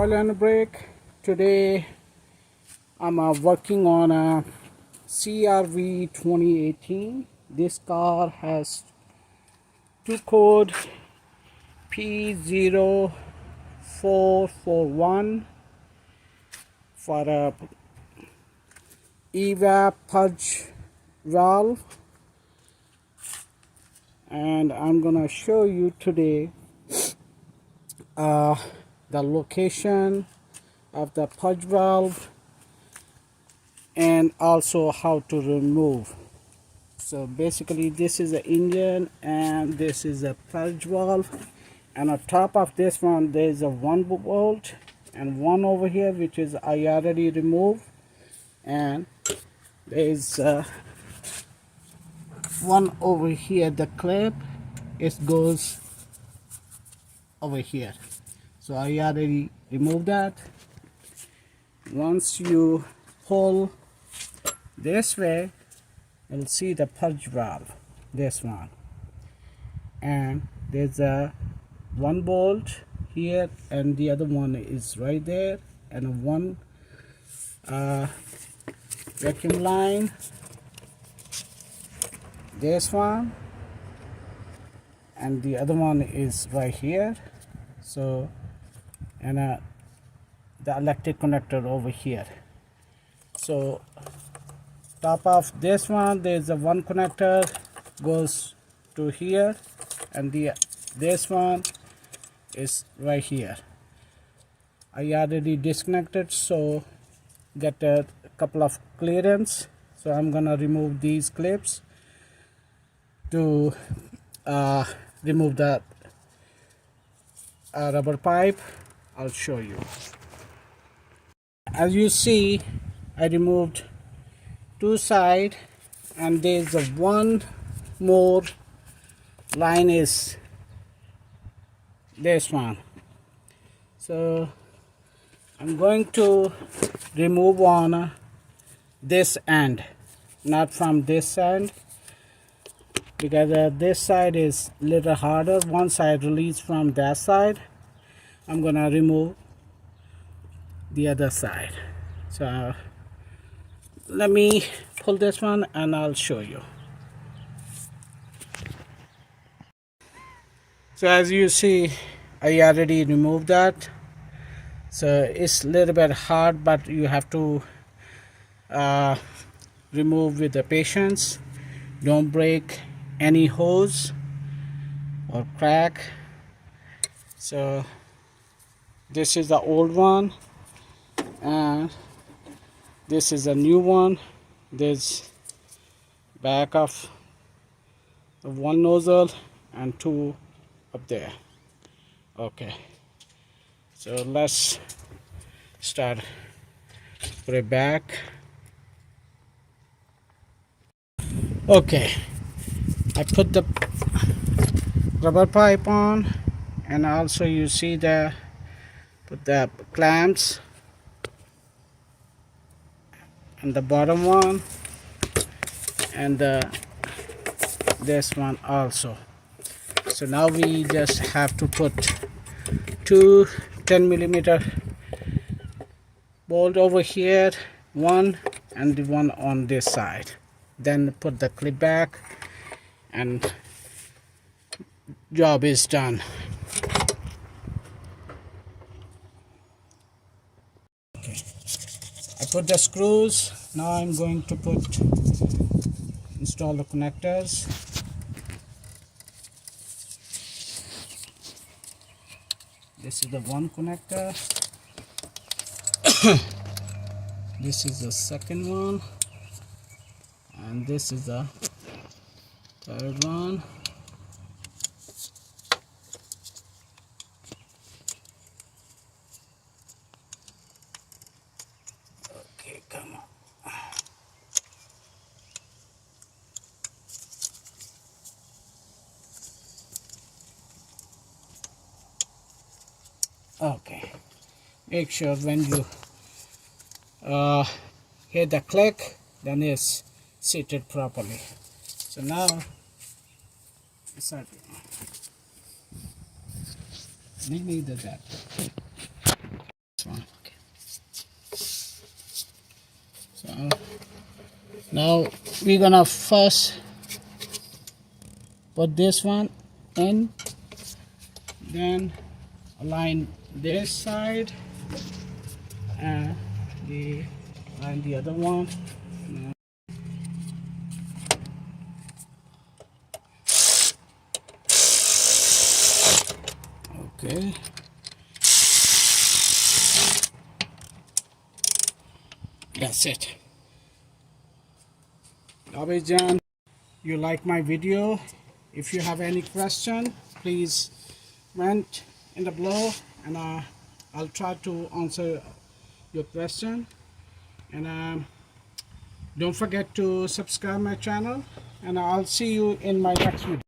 Oil and Brake. Today I'm working on a CRV 2018. This car has two code P0441 for a EVAP Purge valve, and I'm gonna show you today the location of the purge valve and also how to remove. So basically this is the engine and this is a purge valve, and on top of this one there is a 1 bolt and one over here which is I already removed, and there is one over here, the clip, it goes over here, so I already removed that. Once you pull this way, you'll see the purge valve, this one, and there's a 1 bolt here and the other one is right there, and one vacuum line, this one, and the other one is right here. So, and the electric connector over here. So top of this one there's a one connector goes to here, and this one is right here. I already disconnected, so get a couple of clearance, so I'm gonna remove these clips to remove the rubber pipe. I'll show you. As you see, I removed two sides, and there's a one more line is this one. So I'm going to remove on this end, not from this end, because this side is a little harder. One side release from that side. I'm gonna remove the other side. So let me pull this one and I'll show you. So as you see, I already removed that. So it's a little bit hard, but you have to remove with the patience. Don't break any hose or crack. So this is the old one and this is a new one. There's back of the one nozzle and two up there. Okay, so let's start. Put it back. Okay, I put the rubber pipe on, and also you see put the clamps and the bottom one and this one also. So now we just have to put two 10mm bolt over here, one and the one on this side, then put the clip back and job is done. Okay, I put the screws. Now I'm going to install the connectors. This is the one connector. This is the second one, and this is the third one. Okay, come on. Okay, make sure when you hear the click, then it's seated properly. So now we need that. Now we're gonna first put this one in, then align this side and align the other one. Okay. That's it. Abhijan, you like my video? If you have any question, please comment in the below, and I'll try to answer your question. And don't forget to subscribe my channel, and I'll see you in my next video.